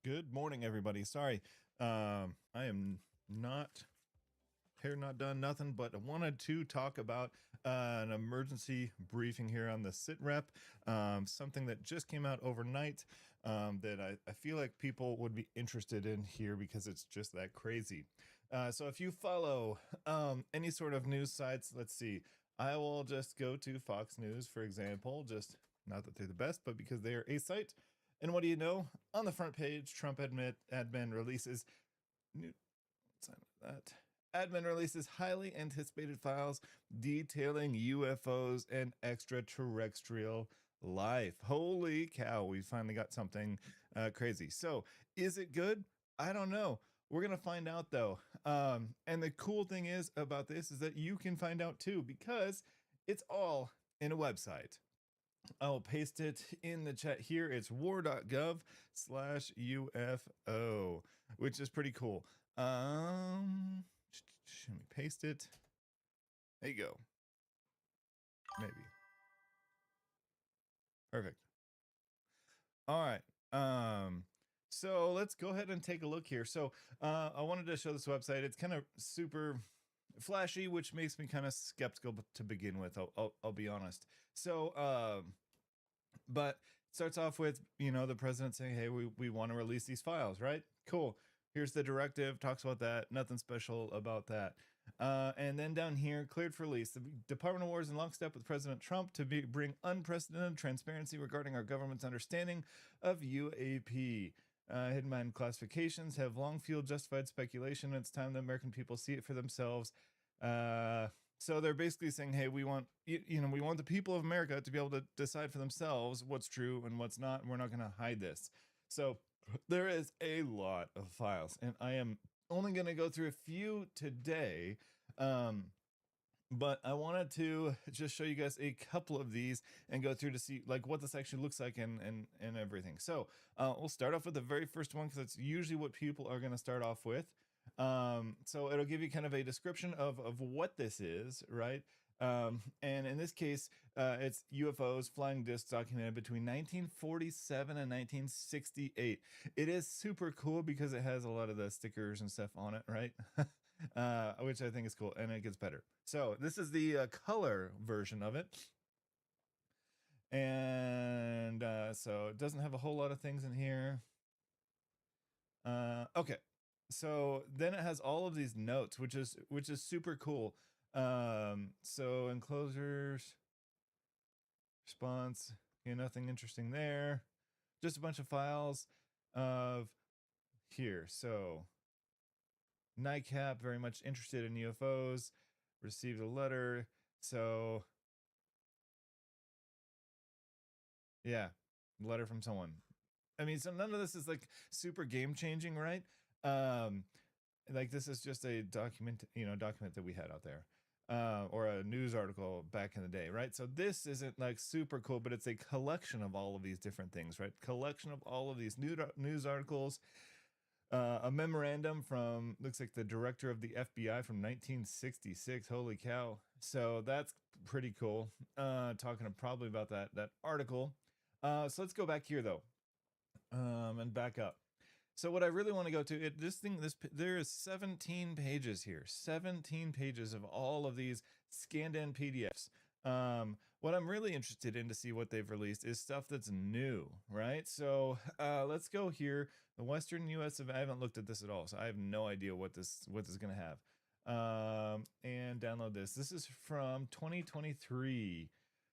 Good morning, everybody. Sorry, I am not here, not done nothing, but I wanted to talk about an emergency briefing here on the SITREP, something that just came out overnight that I feel like people would be interested in here because it's just that crazy. So if you follow any sort of news sites, let's see, I will just go to Fox News, for example, just not that they're the best, but because they are a site. And what do you know? On the front page, Trump admin releases new sign of that. Admin releases highly anticipated files detailing UFOs and extraterrestrial life. Holy cow, we finally got something crazy. So, is it good? I don't know. We're going to find out though. And the cool thing is about this is that you can find out too because it's all in a website. I'll paste it in the chat here. It's war.gov/UFO, which is pretty cool. Let me paste it. There you go. Maybe. Perfect. All right. So let's go ahead and take a look here. So I wanted to show this website. It's kind of super flashy, which makes me kind of skeptical to begin with. I'll be honest. So but it starts off with, the president saying, hey, we want to release these files, right? Cool. Here's the directive, talks about that. Nothing special about that. And then down here, cleared for release. The Department of War is in lockstep with President Trump to bring unprecedented transparency regarding our government's understanding of UAP. Hidden mind classifications have long fueled justified speculation. It's time the American people see it for themselves. So they're basically saying, hey, we want we want the people of America to be able to decide for themselves what's true and what's not, and we're not going to hide this. So there is a lot of files, and I am only going to go through a few today. But I wanted to just show you guys a couple of these and go through to see like what this actually looks like and everything. So we'll start off with the very first one because that's usually what people are going to start off with. So it'll give you kind of a description of what this is, right? And in this case, it's UFOs, flying discs documented between 1947 and 1968. It is super cool because it has a lot of the stickers and stuff on it, right? Which I think is cool, and it gets better. So this is the color version of it. And so it doesn't have a whole lot of things in here. Okay. So then it has all of these notes, which is super cool. So enclosures, response, nothing interesting there. Just a bunch of files of here. So Nightcap, very much interested in UFOs, received a letter. So yeah, letter from someone. I mean, so none of this is like super game changing, right? Like this is just a document that we had out there, or a news article back in the day, right? So this isn't like super cool, but it's a collection of all of these different things, right? Collection of all of these news articles. A memorandum from, looks like the director of the FBI from 1966. Holy cow. So that's pretty cool. Talking probably about that article. So let's go back here though, and back up. So what I really want to go to, there is 17 pages here, 17 pages of all of these scanned in PDFs. What I'm really interested in to see what they've released is stuff that's new, right? So let's go here. The Western U.S. I haven't looked at this at all, so I have no idea what this is going to have. And download this. This is from 2023.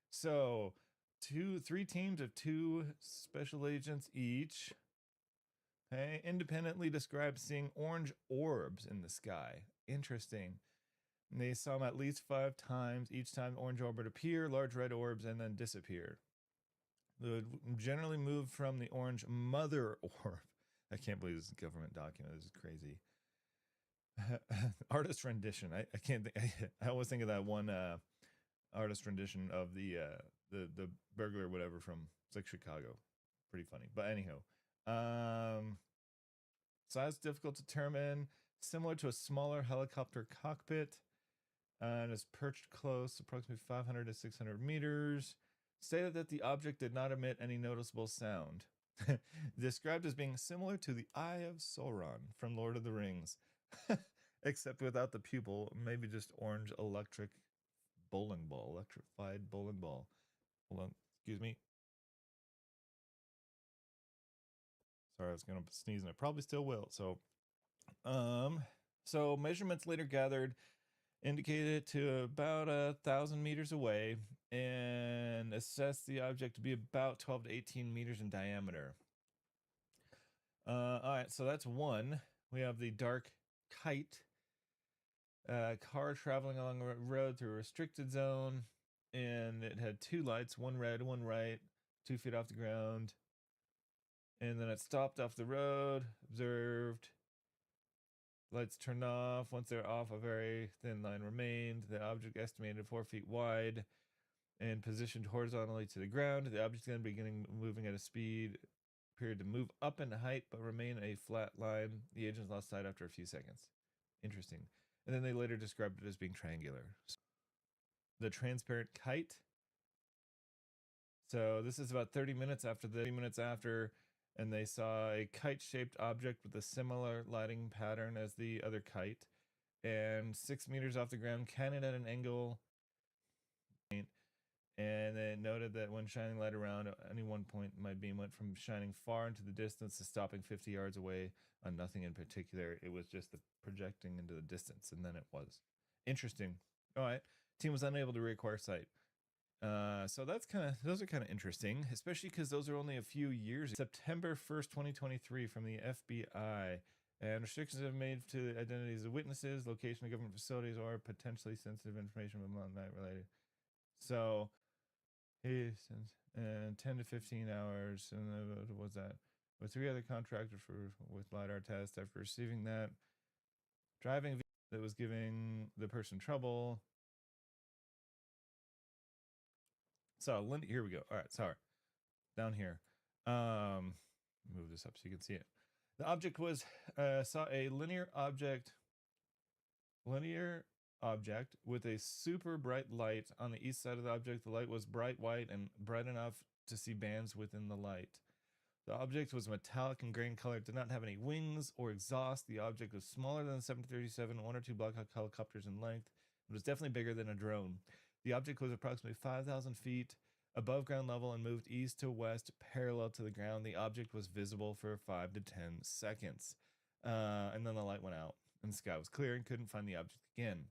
So three teams of 2 special agents each. Okay, independently described seeing orange orbs in the sky. Interesting. And they saw them at least 5 times. Each time the orange orb would appear, large red orbs, and then disappear. They would generally move from the orange mother orb. I can't believe this is a government document. This is crazy. Artist rendition. I can't think. I always think of that one artist rendition of the burglar or whatever from, it's like Chicago. Pretty funny. But anyhow. Size difficult to determine, similar to a smaller helicopter cockpit, and is perched close, approximately 500 to 600 meters. Stated that the object did not emit any noticeable sound. Described as being similar to the Eye of Sauron from Lord of the Rings, except without the pupil, maybe just orange electrified bowling ball. Hold on, excuse me. Sorry, I was gonna sneeze and I probably still will. So measurements later gathered indicated it to about 1,000 meters away and assessed the object to be about 12 to 18 meters in diameter. All right, so that's one. We have the dark kite. Car traveling along a road through a restricted zone, and it had two lights, one red, one right, 2 feet off the ground. And then it stopped off the road, observed. Lights turned off. Once they're off, a very thin line remained. The object estimated 4 feet wide and positioned horizontally to the ground. The object then beginning moving at a speed appeared to move up in height but remain a flat line. The agents lost sight after a few seconds. Interesting. And then they later described it as being triangular. The transparent kite. So this is about 30 minutes after, and they saw a kite-shaped object with a similar lighting pattern as the other kite, and 6 meters off the ground, canted at an angle. And they noted that when shining light around at any one point, my beam went from shining far into the distance to stopping 50 yards away on nothing in particular. It was just the projecting into the distance, and then it was. Interesting. All right. Team was unable to reacquire sight. So those are kind of interesting, especially because those are only a few years. September 1st, 2023 from the FBI. And restrictions have made to the identities of witnesses, location of government facilities, or potentially sensitive information among night related. So, and 10 to 15 hours. And what was that? With 3 other contractors with LiDAR tests after receiving that. Driving that was giving the person trouble. So here we go. All right, sorry. Down here. Move this up so you can see it. The object was saw a linear object with a super bright light on the east side of the object. The light was bright white and bright enough to see bands within the light. The object was metallic and gray in color, did not have any wings or exhaust. The object was smaller than the 737, 1 or 2 Black Hawk helicopters in length. It was definitely bigger than a drone. The object was approximately 5,000 feet above ground level and moved east to west parallel to the ground. The object was visible for 5 to 10 seconds. And then the light went out and the sky was clear and couldn't find the object again.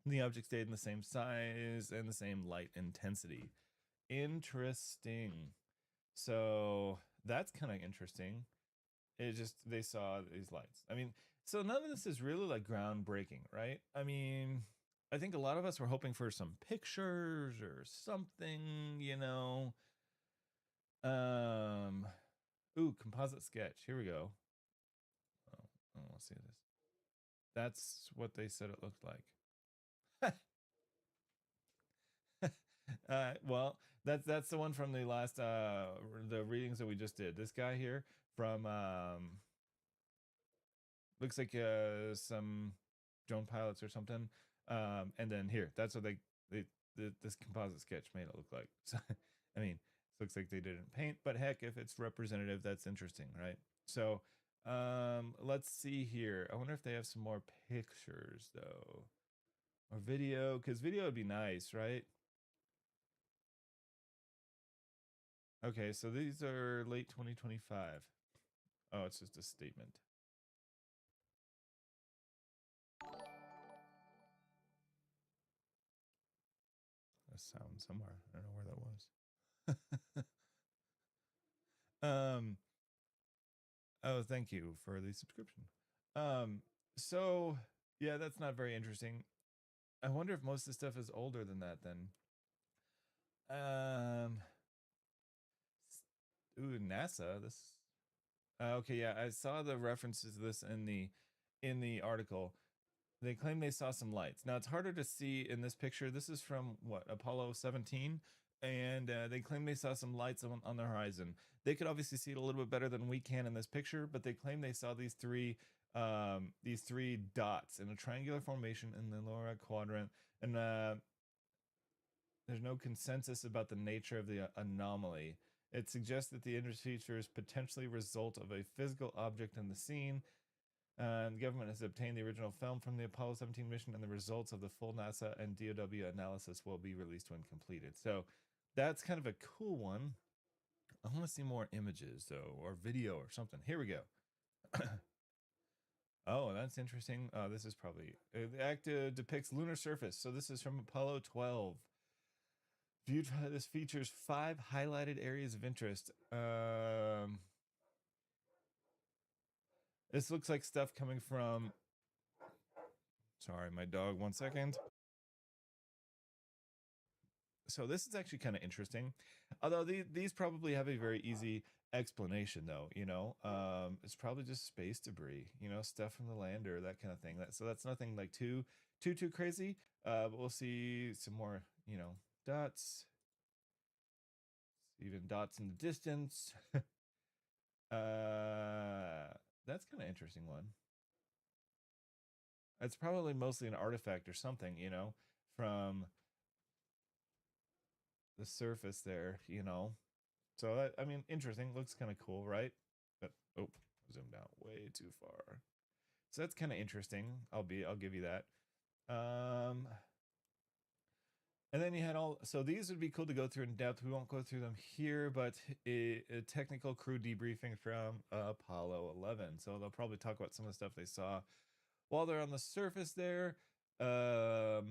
The object stayed in the same size and the same light intensity. Interesting. So that's kind of interesting. They saw these lights. I mean, so none of this is really like groundbreaking, right? I mean, I think a lot of us were hoping for some pictures or something, you know. Ooh, composite sketch. Here we go. Oh, I don't want to see this. That's what they said it looked like. Well, that's the one from the last the readings that we just did. This guy here from looks like some drone pilots or something. And then here, that's what this composite sketch made it look like. So, I mean, it looks like they didn't paint, but heck, if it's representative, that's interesting, right? So, let's see here. I wonder if they have some more pictures though, or video, because video would be nice, right? Okay, so these are late 2025. Oh, it's just a statement. A sound somewhere. I don't know where that was. Oh, thank you for the subscription. So yeah, that's not very interesting. I wonder if most of the stuff is older than that then. Ooh, NASA. This. Okay, yeah, I saw the references to this in the article. They claim they saw some lights. Now it's harder to see in this picture. This is from what, Apollo 17, and they claim they saw some lights on the horizon. They could obviously see it a little bit better than we can in this picture, but they claim they saw these three dots in a triangular formation in the lower right quadrant, and there's no consensus about the nature of the anomaly. It suggests that the image features potentially result of a physical object in the scene. The government has obtained the original film from the Apollo 17 mission, and the results of the full NASA and DOW analysis will be released when completed. So that's kind of a cool one. I want to see more images, though, or video or something. Here we go. Oh, that's interesting. This is probably the act depicts lunar surface. So this is from Apollo 12. This features 5 highlighted areas of interest. This looks like stuff coming from. Sorry, my dog. 1 second. So this is actually kind of interesting, although these probably have a very easy explanation, though. It's probably just space debris, stuff from the lander, that kind of thing. So that's nothing like too crazy. But we'll see some more, dots, even dots in the distance. That's kind of interesting one. It's probably mostly an artifact or something, from the surface there, So that, I mean, interesting. Looks kind of cool, right? But oh, zoomed out way too far. So that's kind of interesting. I'll give you that. And then you had so these would be cool to go through in depth. We won't go through them here, but a technical crew debriefing from Apollo 11. So they'll probably talk about some of the stuff they saw while they're on the surface there. That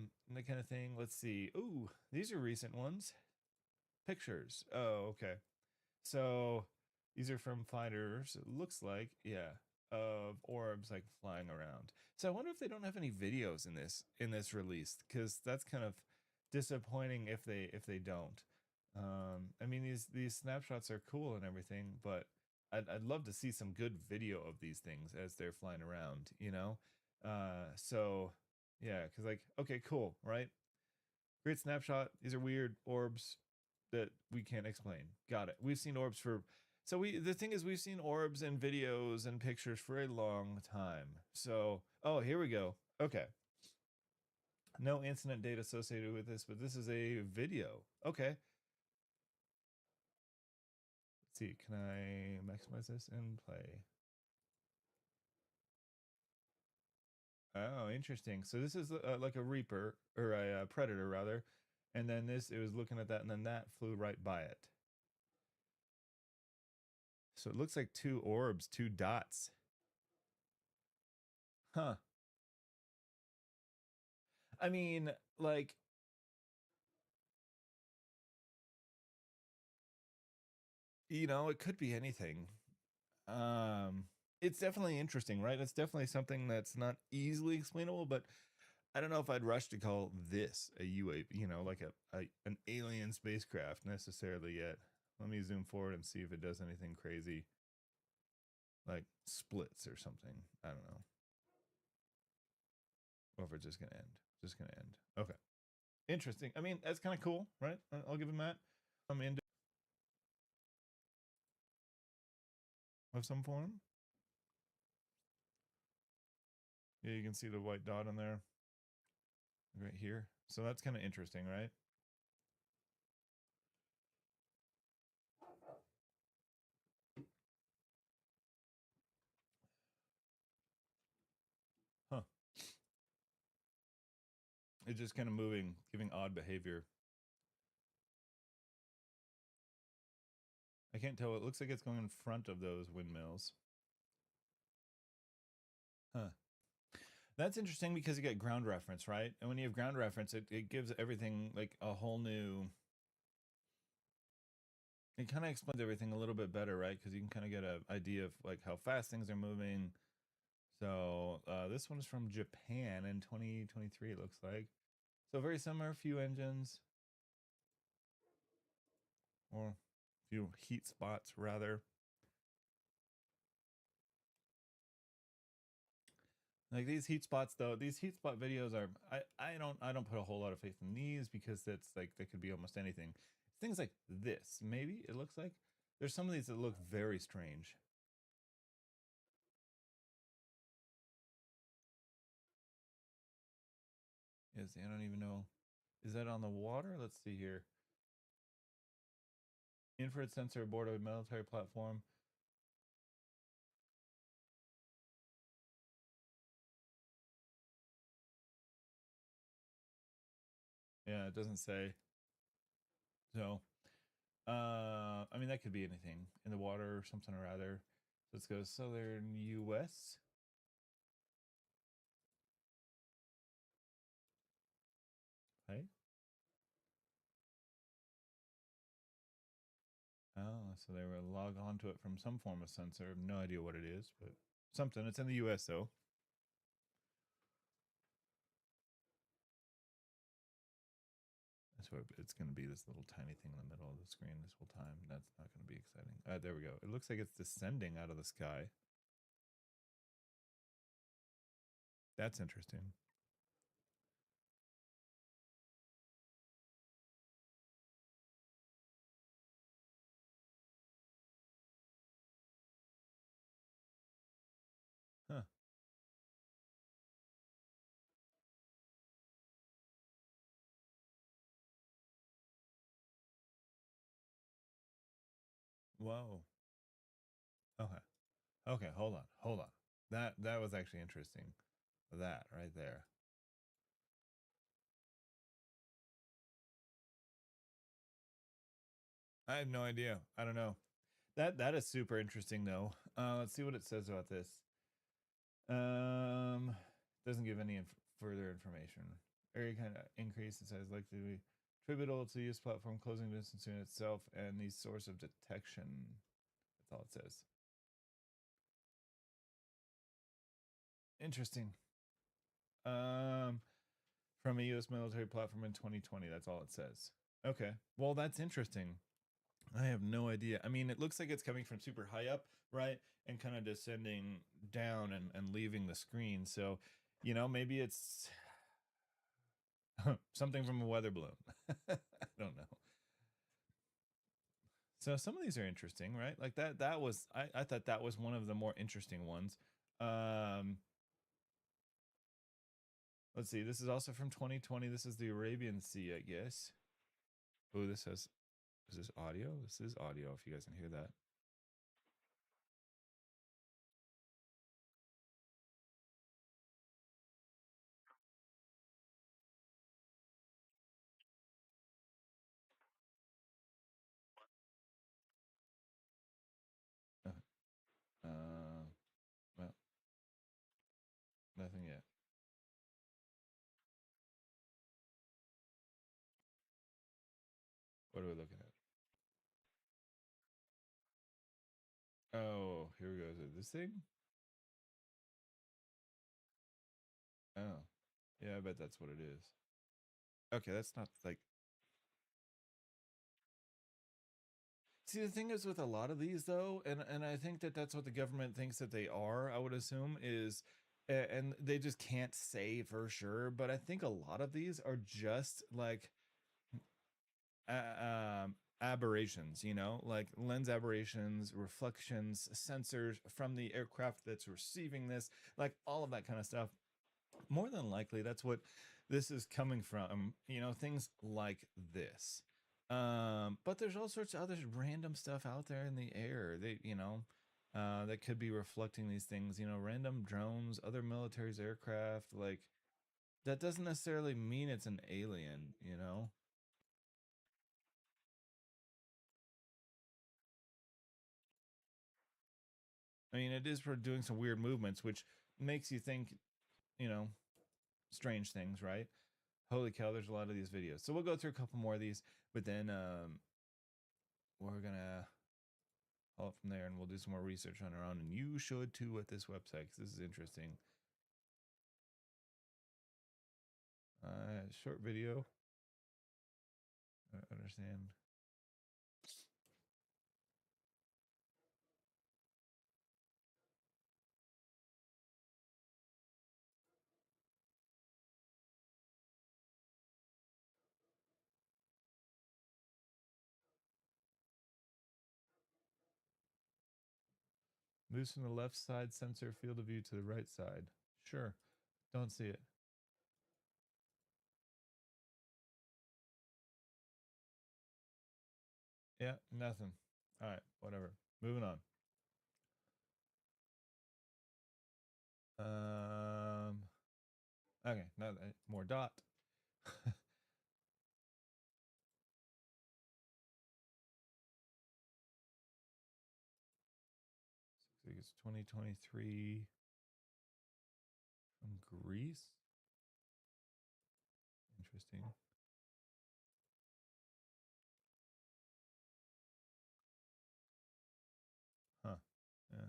kind of thing. Let's see. Ooh, these are recent ones. Pictures. Oh, okay. So these are from fighters. It looks like, yeah, of orbs like flying around. So I wonder if they don't have any videos in this release, because that's kind of disappointing if they don't. I mean, these snapshots are cool and everything, but I'd love to see some good video of these things as they're flying around, So yeah, because like, okay, cool, right? Great snapshot. These are weird orbs that we can't explain. Got it. We've seen orbs for. So the thing is, we've seen orbs and videos and pictures for a long time. So, oh, here we go. Okay. No incident data associated with this, but this is a video. Okay. Let's see. Can I maximize this and play? Oh, interesting. So this is like a Reaper, or a Predator rather. And then it was looking at that, and then that flew right by it. So it looks like 2 orbs, 2 dots. Huh. I mean, like, it could be anything. It's definitely interesting, right? It's definitely something that's not easily explainable, but I don't know if I'd rush to call this a UAP, like an alien spacecraft necessarily yet. Let me zoom forward and see if it does anything crazy, like splits or something. I don't know. Or if it's just gonna end. Just gonna end. Okay. Interesting. I mean, that's kind of cool, right? I'll give him that. I'm into of some form. Yeah, you can see the white dot on there right here. So that's kind of interesting, right? Huh. It's just kind of moving, giving odd behavior. I can't tell. It looks like it's going in front of those windmills. Huh. That's interesting because you get ground reference, right? And when you have ground reference, it gives everything like a whole new. It kind of explains everything a little bit better, right? Because you can kind of get an idea of like how fast things are moving. So this one is from Japan in 2023. It looks like so very similar. Few engines, or few heat spots rather. Like these heat spots, though, these heat spot videos are I don't put a whole lot of faith in these, because that's like they could be almost anything. Things like this, maybe it looks like there's some of these that look very strange. I don't even know. Is that on the water? Let's see here. Infrared sensor aboard a military platform. Yeah, it doesn't say. So, I mean, that could be anything in the water or something or other. Let's go southern U.S. Hey. Oh, so they were log onto it from some form of sensor. I have no idea what it is, but something. It's in the U.S. though. That's what it's going to be. This little tiny thing in the middle of the screen this whole time. That's not going to be exciting. There we go. It looks like it's descending out of the sky. That's interesting. Huh. Whoa. Okay. Okay. Hold on. Hold on. That was actually interesting. That right there. I have no idea. I don't know. That is super interesting though. Let's see what it says about this. Doesn't give any further information. Area kind of increase in size likely to be attributable to the use platform closing distance in itself and the source of detection. That's all it says. Interesting. Um, from a U.S. military platform in 2020. That's all it says. Okay. Well, that's interesting. I have no idea. I mean, it looks like it's coming from super high up, right? And kind of descending down and leaving the screen. So, maybe it's something from a weather balloon. I don't know. So some of these are interesting, right? Like that was I thought that was one of the more interesting ones. Um let's see. This is also from 2020. This is the Arabian Sea, I guess. Oh, this has is this audio? This is audio if you guys can hear that. Uh, uh well, nothing yet. What are we looking at? Oh, here we go. Is it this thing? Oh. Yeah, I bet that's what it is. Okay, that's not like. See, the thing is with a lot of these though, and I think that that's what the government thinks that they are. I would assume is, and they just can't say for sure. But I think a lot of these are just like aberrations, like lens aberrations, reflections, sensors from the aircraft that's receiving this, like all of that kind of stuff. More than likely, that's what this is coming from. Things like this. But there's all sorts of other random stuff out there in the air. That could be reflecting these things. Random drones, other military's aircraft. Like that doesn't necessarily mean it's an alien. I mean, it is for doing some weird movements, which makes you think, you know, strange things, right? Holy cow, there's a lot of these videos. So we'll go through a couple more of these, but then we're gonna haul it from there and we'll do some more research on our own. And you should too at this website because this is interesting. Short video. I understand. Moves from the left side sensor field of view to the right side. Sure. Don't see it. Yeah, nothing. All right, whatever. Moving on. Okay, not more dot. I think it's 2023 from Greece. Interesting. Huh. Yeah.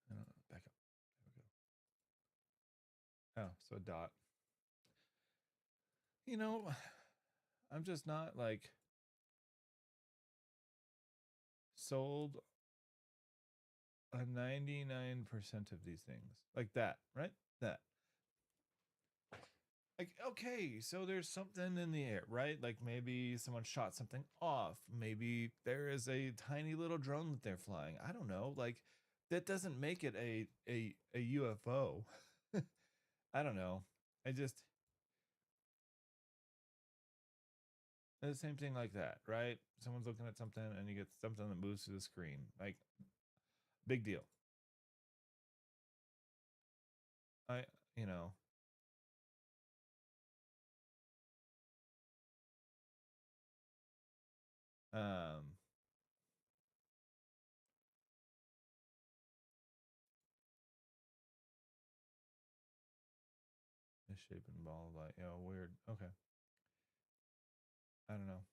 I don't know. Back up. There we go. Oh, so dot. You know, I'm just not like sold on 99% of these things. Like that, right? That. Like, okay, so there's something in the air, right? Like maybe someone shot something off. Maybe there is a tiny little drone that they're flying. I don't know. Like that doesn't make it a UFO. I don't know. I just the same thing like that, right? Someone's looking at something and you get something that moves to the screen. Like big deal. I you know, um misshapen ball of light. Yeah, weird. Okay. I don't know.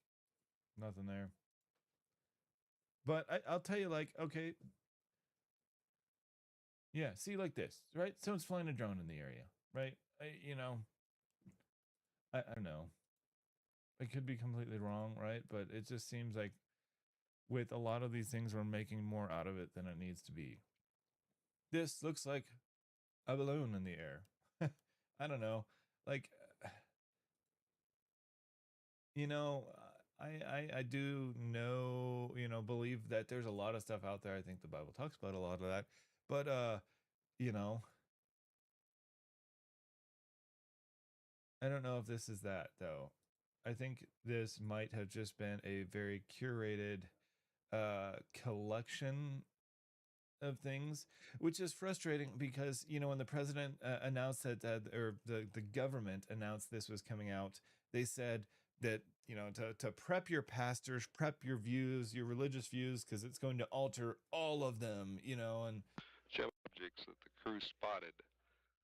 Nothing there. But I'll tell you, like, okay, yeah, see, like this, right? Someone's flying a drone in the area, right? I don't know. It could be completely wrong, right? But it just seems like with a lot of these things, we're making more out of it than it needs to be. This looks like a balloon in the air. I don't know. Like, you know, I do know, believe that there's a lot of stuff out there. I think the Bible talks about a lot of that. But, you know, I don't know if this is that though. I think this might have just been a very curated collection of things, which is frustrating because when the president announced that, or the government announced this was coming out, they said that to prep your pastors, prep your views, your religious views, because it's going to alter all of them, and Objects that the crew spotted.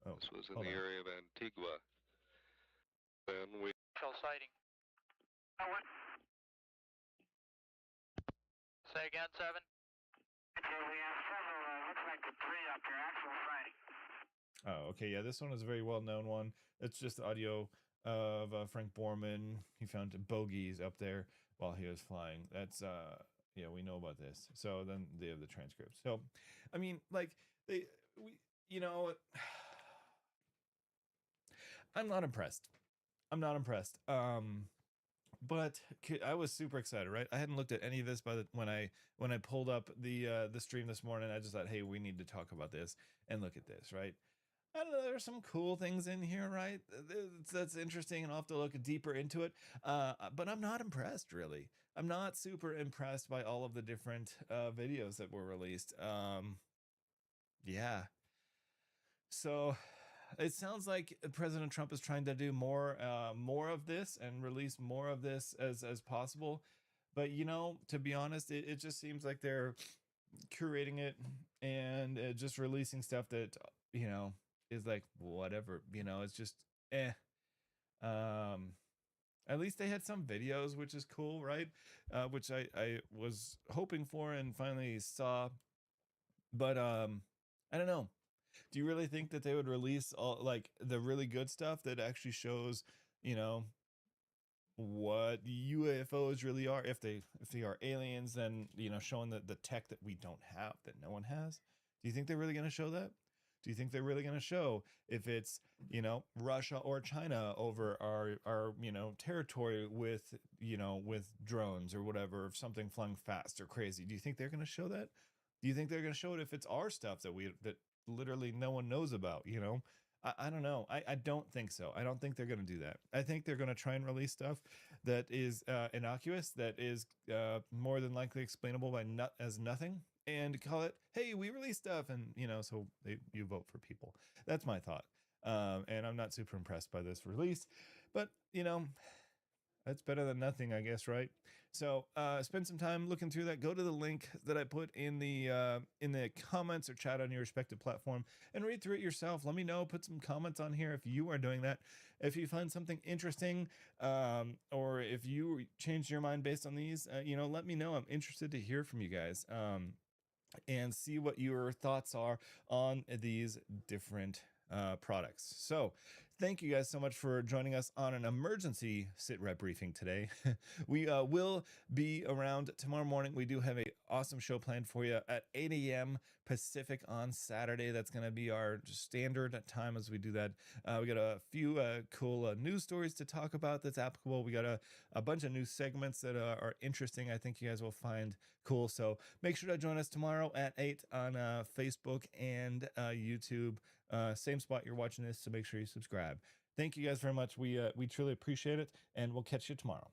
oh, This was in hold the on. area of Antigua. Then we Shell sighting. Oh, what? Say again, 7. Okay, we have several, looks like the 3 up there, actual sighting. Oh, okay. Yeah, this one is a very well known one. It's just audio of Frank Borman. He found bogeys up there while he was flying. That's yeah, we know about this. So then they have the transcripts. So, I mean, like we, you know, I'm not impressed. I'm not impressed. But I was super excited, right? I hadn't looked at any of this when I pulled up the stream this morning. I just thought, hey, we need to talk about this and look at this, right? I don't know. There's some cool things in here, right? That's interesting, and I'll have to look deeper into it. But I'm not impressed, really. I'm not super impressed by all of the different videos that were released. Yeah. So it sounds like President Trump is trying to do more of this and release more of this as possible. But to be honest, it just seems like they're curating it and just releasing stuff that is like whatever. It's just eh. Um, at least they had some videos, which is cool, right? Which I was hoping for and finally saw. But I don't know. Do you really think that they would release all like the really good stuff that actually shows, you know, what UFOs really are? If they are aliens, then showing the tech that we don't have, that no one has. Do you think they're really going to show that? Do you think they're really going to show if it's Russia or China over our territory with with drones or whatever, if something flying fast or crazy? Do you think they're going to show that? Do you think they're going to show it if it's our stuff that literally no one knows about? I don't know. I don't think so. I don't think they're going to do that. I think they're going to try and release stuff that is innocuous, that is more than likely explainable by as nothing, and call it, hey, we release stuff, and so you vote for people. That's my thought. And I'm not super impressed by this release, but that's better than nothing, I guess, right? So spend some time looking through that. Go to the link that I put in the comments or chat on your respective platform and read through it yourself. Let me know. Put some comments on here if you are doing that. If you find something interesting, or if you changed your mind based on these, let me know. I'm interested to hear from you guys. And see what your thoughts are on these different products. So thank you guys so much for joining us on an emergency SITREP briefing today. We will be around tomorrow morning. We do have an awesome show planned for you at 8 a.m. Pacific on Saturday. That's going to be our standard time as we do that. We got a few cool news stories to talk about that's applicable. We got a bunch of new segments that are interesting. I think you guys will find cool. So make sure to join us tomorrow at 8 on Facebook and YouTube. Same spot you're watching this, so make sure you subscribe. Thank you guys very much. We truly appreciate it, and we'll catch you tomorrow.